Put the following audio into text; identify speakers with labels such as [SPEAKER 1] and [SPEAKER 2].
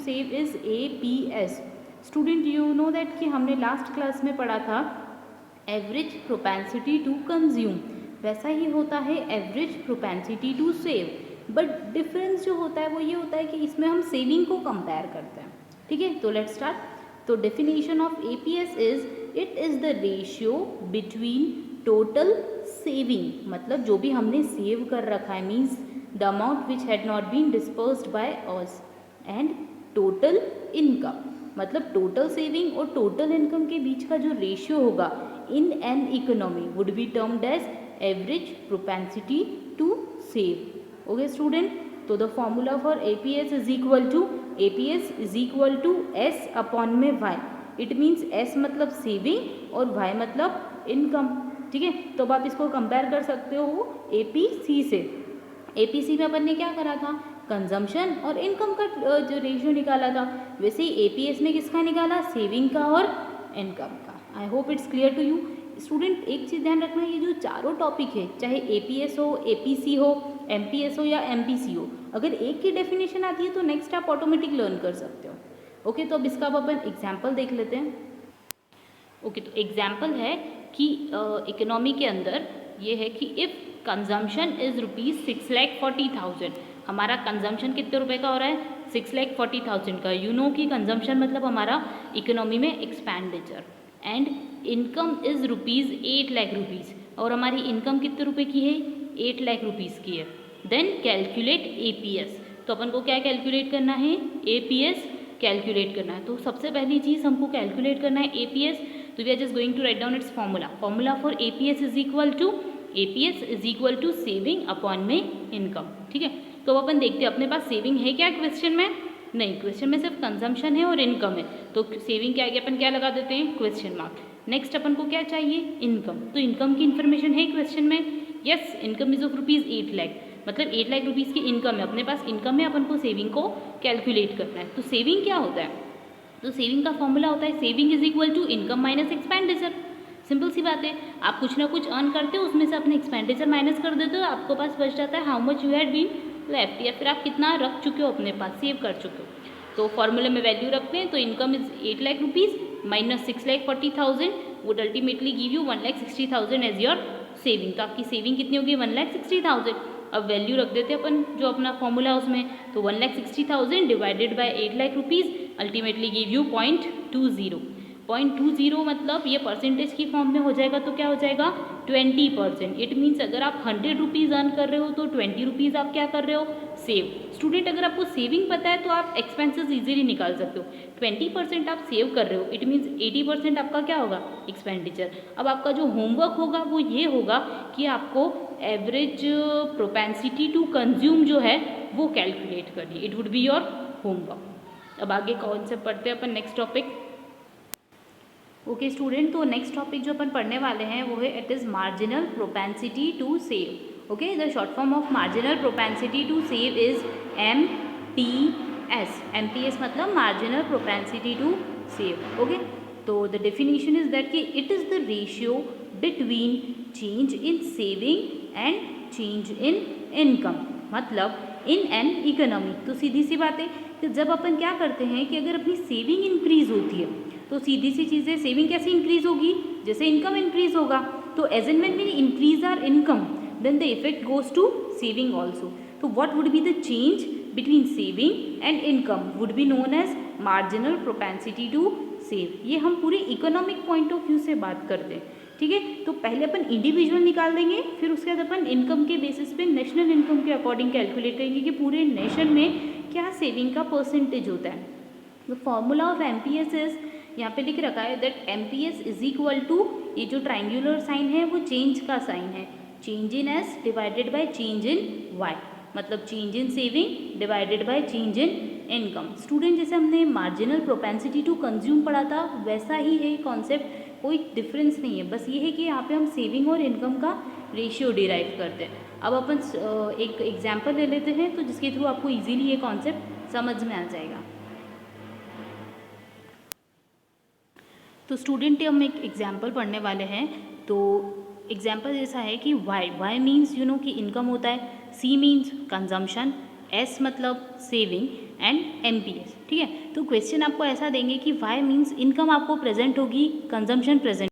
[SPEAKER 1] Save is APS। Student you know that कि हमने last class में पढ़ा था एवरेज प्रोपेंसिटी टू कंज्यूम, वैसा ही होता है average propensity to save, but difference जो होता है वो ये होता है कि इसमें हम सेविंग को कंपेयर करते हैं। ठीक है, तो लेट्स स्टार्ट। तो definition of APS is it is the ratio between total saving, मतलब जो भी हमने सेव कर रखा है means the amount which had not been dispersed by us, and total income, मतलब टोटल सेविंग और टोटल इनकम के बीच का जो रेशियो होगा in an economy would be termed as average propensity to save. Okay student, तो the formula for APS is equal to S upon में Y। It means S मतलब saving और Y मतलब इनकम। ठीक है, तो अब आप इसको कंपेयर कर सकते हो APC से। APC में अपन ने क्या करा था, कंजम्पशन और इनकम का जो रेशियो निकाला था, वैसे ही APS में किसका निकाला, सेविंग का और इनकम का। I hope it's clear to you. Student एक चीज़ ध्यान रखना, ये जो चारों टॉपिक है चाहे APS हो, APC हो, MPS हो या MPC हो, अगर एक की डेफिनेशन आती है तो नेक्स्ट आप ऑटोमेटिक लर्न कर सकते हो। ओके, तो अब इसका अब अपन एग्जाम्पल देख लेते हैं। ओके, तो एग्जाम्पल है कि इकोनॉमी के अंदर ये है कि इफ़ कंजम्पशन इज़ ₹6,40,000, हमारा कंजम्पशन कितने रुपए का हो रहा है, 6,40,000 का। यू नो कि कंजम्पशन मतलब हमारा इकोनॉमी में एक्सपेंडिचर, एंड इनकम इज़ ₹8,00,000, और हमारी इनकम कितने रुपए की है, 8,00,000 की है। देन कैलकुलेट APS, तो अपन को क्या कैलकुलेट करना है, APS कैलकुलेट करना है। तो सबसे पहली चीज़ हमको कैलकुलेट करना है APS, तो we are just going to write down its formula for APS is equal to saving upon में इनकम। ठीक है, तो अब अपन देखते हैं अपने पास सेविंग है क्या क्वेश्चन में, नहीं, क्वेश्चन में सिर्फ कंजम्पशन है और इनकम है, तो सेविंग के आगे अपन क्या लगा देते हैं, क्वेश्चन मार्क। नेक्स्ट अपन को क्या चाहिए, इनकम, तो इनकम की इन्फॉर्मेशन है क्वेश्चन में, यस, इनकम इज ऑफ ₹8,00,000, मतलब 8,00,000 की इनकम है अपने पास, इनकम है, अपन को सेविंग को कैलकुलेट करना है। तो सेविंग क्या होता है, तो सेविंग का फॉर्मूला होता है saving is equal to income minus expenditure. Simple सी बात है, आप कुछ ना कुछ अर्न करते हो, उसमें से अपने एक्सपेंडिचर माइनस कर देते हो, आपको पास बच जाता है how much you had been left, या फिर आप कितना रख चुके हो अपने पास, सेव कर चुके हो। तो फॉर्मूले में वैल्यू रखते हैं, तो income is ₹8,00,000 minus 6,40,000 would ultimately give you 1,60,000 as your saving. तो आपकी सेविंग कितनी होगी, 1,60,000। अब वैल्यू रख देते हैं अपन जो अपना फॉर्मूला है उसमें, तो 1,60,000 divided by ₹8,00,000 ultimately give you 0.20। 0.20 मतलब ये परसेंटेज की फॉर्म में हो जाएगा, तो क्या हो जाएगा, 20%। इट मीन्स अगर आप ₹100 अर्न कर रहे हो तो ₹20 आप क्या कर रहे हो, सेव। स्टूडेंट अगर आपको सेविंग पता है तो आप एक्सपेंसेस इजीली निकाल सकते हो। 20% आप सेव कर रहे हो, इट मीन्स 80% आपका क्या होगा, एक्सपेंडिचर। अब आपका जो होमवर्क होगा वो ये होगा कि आपको एवरेज प्रोपेंसिटी टू कंज्यूम जो है वो कैलकुलेट करनी, it would be your homework. अब आगे कौन से पढ़ते हैं अपन, नेक्स्ट टॉपिक। ओके स्टूडेंट, तो नेक्स्ट टॉपिक जो अपन पढ़ने वाले हैं वो है it is marginal propensity to save. Okay, the short form of marginal propensity to save is MPS। MPS मतलब marginal propensity to save. Okay, तो द डेफिनेशन इज दैट कि it is the ratio between change in saving and change in income, मतलब इन an economy. तो सीधी सी बात है कि जब अपन क्या करते हैं कि अगर अपनी सेविंग इंक्रीज होती है तो सीधी सी चीज़ है, सेविंग कैसे इंक्रीज होगी, जैसे इनकम इंक्रीज होगा। तो as and when we increase our income then the effect goes to saving also. तो what would be the change between saving and income would be known as marginal propensity to save. ये हम पूरे economic point of view से बात करते हैं। ठीक है, तो पहले अपन इंडिविजुअल निकाल देंगे, फिर उसके बाद अपन इनकम के बेसिस पे नेशनल इनकम के अकॉर्डिंग कैलकुलेट करेंगे कि पूरे नेशन में क्या सेविंग का परसेंटेज होता है। The formula of MPS is, यहाँ पे लिख रखा है that MPS is equal to, ये जो ट्राइंगुलर साइन है वो चेंज का साइन है, change in S divided by change in Y, मतलब change in saving divided by change in income. Student जैसे हमने मार्जिनल प्रोपेंसिटी टू कंज्यूम पढ़ा था वैसा ही है कॉन्सेप्ट, कोई डिफरेंस नहीं है, बस ये है कि यहाँ पे हम सेविंग और इनकम का रेशियो डिराइव करते हैं। अब अपन एक एग्जाम्पल ले लेते हैं तो जिसके थ्रू आपको इजीली ये कॉन्सेप्ट समझ में आ जाएगा। तो स्टूडेंट हम एक एग्जाम्पल पढ़ने वाले हैं। तो एग्जाम्पल ऐसा है कि वाई मीन्स यू नो कि इनकम होता है, C मीन्स कंजम्पशन, S मतलब सेविंग एंड MPS। ठीक है। तो क्वेश्चन आपको ऐसा देंगे कि वाई मीन्स इनकम आपको प्रेजेंट होगी, कंजम्पशन प्रेजेंट